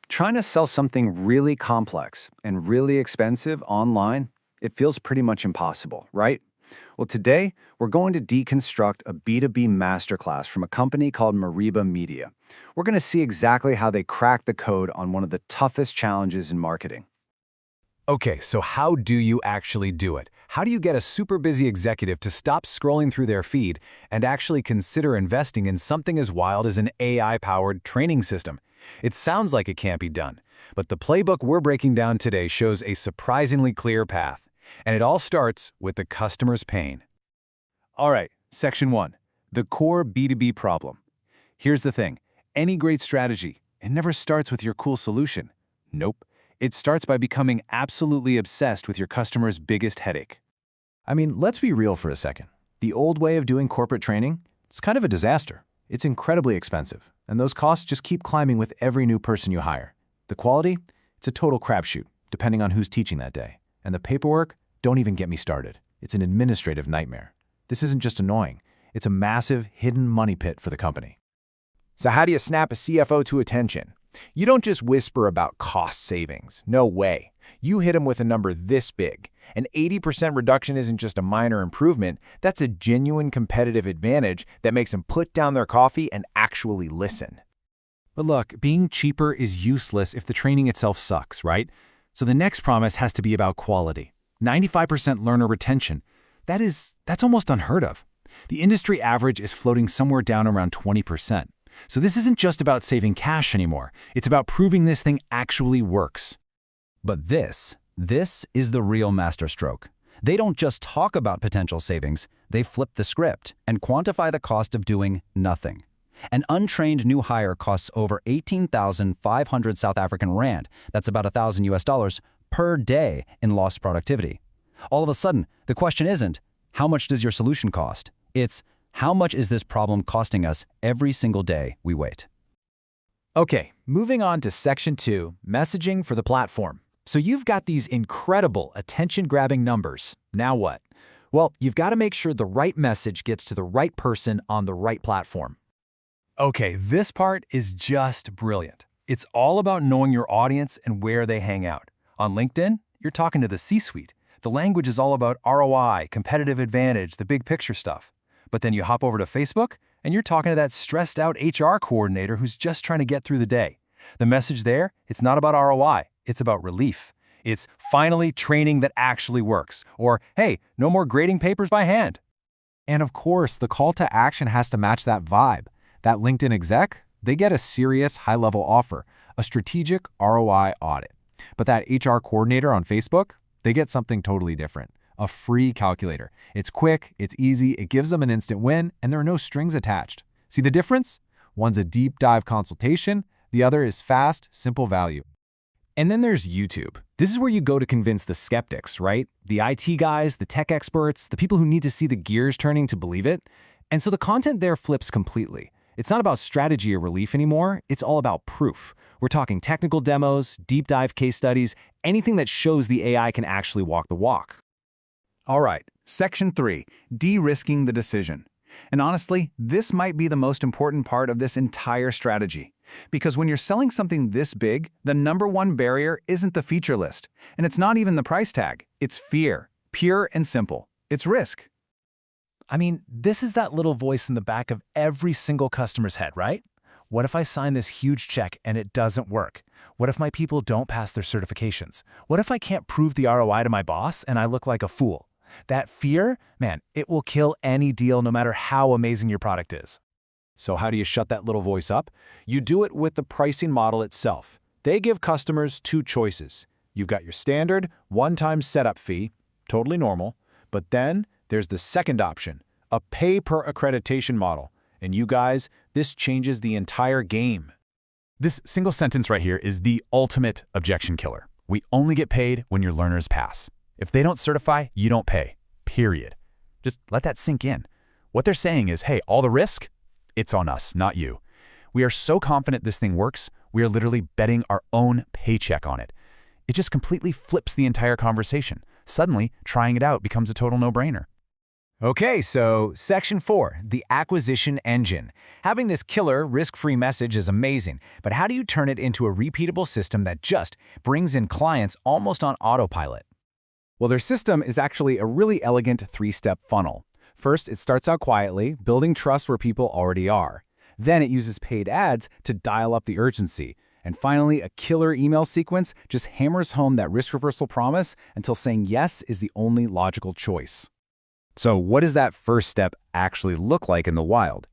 Trying to sell something really complex and really expensive online, it feels pretty much impossible, right? Well, today, we're going to deconstruct a B2B Masterclass from a company called Mariba Media. We're going to see exactly how they cracked the code on one of the toughest challenges in marketing. Okay, so how do you actually do it? How do you get a super busy executive to stop scrolling through their feed and actually consider investing in something as wild as an AI-powered training system? It sounds like it can't be done, but the playbook we're breaking down today shows a surprisingly clear path, and it all starts with the customer's pain. All right, Section 1, the core B2B problem. Here's the thing, any great strategy, it never starts with your cool solution. Nope. It starts by becoming absolutely obsessed with your customer's biggest headache. Let's be real for a second. The old way of doing corporate training, it's kind of a disaster. It's incredibly expensive, and those costs just keep climbing with every new person you hire. The quality, it's a total crapshoot, depending on who's teaching that day. And the paperwork, don't even get me started. It's an administrative nightmare. This isn't just annoying. It's a massive, hidden money pit for the company. So how do you snap a CFO to attention? You don't just whisper about cost savings. No way. You hit them with a number this big. An 80% reduction isn't just a minor improvement. That's a genuine competitive advantage that makes them put down their coffee and actually listen. But look, being cheaper is useless if the training itself sucks, right? So the next promise has to be about quality. 95% learner retention. That's almost unheard of. The industry average is floating somewhere down around 20%. So this isn't just about saving cash anymore. It's about proving this thing actually works. But this is the real masterstroke. They don't just talk about potential savings, they flip the script and quantify the cost of doing nothing. An untrained new hire costs over 18,500 South African rand, that's about $1,000 per day in lost productivity. All of a sudden, the question isn't, how much does your solution cost? It's, how much is this problem costing us every single day we wait? Okay, moving on to Section 2, messaging for the platform. So you've got these incredible attention-grabbing numbers. Now what? Well, you've got to make sure the right message gets to the right person on the right platform. Okay, this part is just brilliant. It's all about knowing your audience and where they hang out. On LinkedIn, you're talking to the C-suite. The language is all about ROI, competitive advantage, the big picture stuff. But then you hop over to Facebook, and you're talking to that stressed-out HR coordinator who's just trying to get through the day. The message there, it's not about ROI, it's about relief. It's finally training that actually works. Or, hey, no more grading papers by hand. And of course, the call to action has to match that vibe. That LinkedIn exec, they get a serious high-level offer, a strategic ROI audit. But that HR coordinator on Facebook, they get something totally different. A free calculator. It's quick, it's easy, it gives them an instant win, and there are no strings attached. See the difference? One's a deep dive consultation, the other is fast, simple value. And then there's YouTube. This is where you go to convince the skeptics, right? The IT guys, the tech experts, the people who need to see the gears turning to believe it. And so the content there flips completely. It's not about strategy or relief anymore, it's all about proof. We're talking technical demos, deep dive case studies, anything that shows the AI can actually walk the walk. All right, Section 3, de-risking the decision. And honestly, this might be the most important part of this entire strategy. Because when you're selling something this big, the number one barrier isn't the feature list. And it's not even the price tag. It's fear. Pure and simple. It's risk. This is that little voice in the back of every single customer's head, right? What if I sign this huge check and it doesn't work? What if my people don't pass their certifications? What if I can't prove the ROI to my boss and I look like a fool? That fear, man, it will kill any deal no matter how amazing your product is. So how do you shut that little voice up? You do it with the pricing model itself. They give customers two choices. You've got your standard one-time setup fee, totally normal, but then there's the second option, a pay-per-accreditation model. And you guys, this changes the entire game. This single sentence right here is the ultimate objection killer. We only get paid when your learners pass. If they don't certify, you don't pay, period. Just let that sink in. What they're saying is, hey, all the risk, it's on us, not you. We are so confident this thing works, we are literally betting our own paycheck on it. It just completely flips the entire conversation. Suddenly, trying it out becomes a total no-brainer. Okay, so Section 4, the acquisition engine. Having this killer, risk-free message is amazing, but how do you turn it into a repeatable system that just brings in clients almost on autopilot? Well, their system is actually a really elegant three-step funnel. First, it starts out quietly, building trust where people already are. Then it uses paid ads to dial up the urgency. And finally, a killer email sequence just hammers home that risk reversal promise until saying yes is the only logical choice. So what does that first step actually look like in the wild?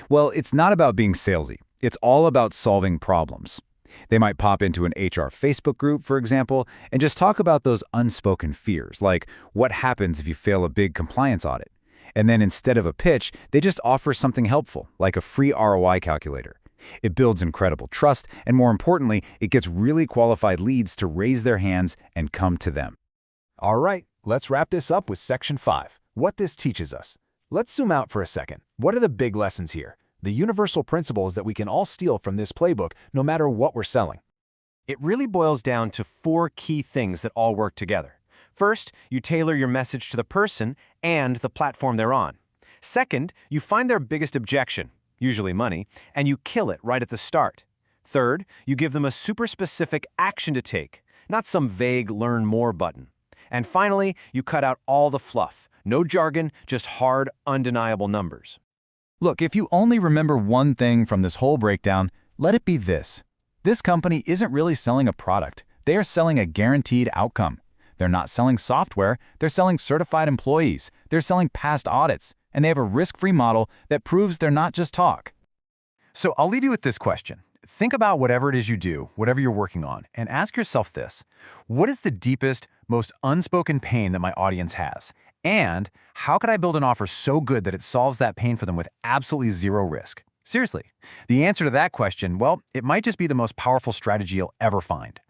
Well, it's not about being salesy. It's all about solving problems. They might pop into an HR Facebook group, for example, and just talk about those unspoken fears, like what happens if you fail a big compliance audit. And then instead of a pitch, they just offer something helpful, like a free ROI calculator. It builds incredible trust, and more importantly, it gets really qualified leads to raise their hands and come to them. All right, let's wrap this up with Section 5, what this teaches us. Let's zoom out for a second. What are the big lessons here? The universal principles that we can all steal from this playbook, no matter what we're selling. It really boils down to 4 key things that all work together. First, you tailor your message to the person and the platform they're on. Second, you find their biggest objection, usually money, and you kill it right at the start. Third, you give them a super specific action to take, not some vague learn more button. And finally, you cut out all the fluff. No jargon, just hard, undeniable numbers. Look, if you only remember one thing from this whole breakdown, let it be this. This company isn't really selling a product. They are selling a guaranteed outcome. They're not selling software. They're selling certified employees. They're selling past audits. And they have a risk-free model that proves they're not just talk. So I'll leave you with this question. Think about whatever it is you do, whatever you're working on, and ask yourself this. What is the deepest, most unspoken pain that my audience has? And how could I build an offer so good that it solves that pain for them with absolutely zero risk? Seriously. The answer to that question, well, it might just be the most powerful strategy you'll ever find.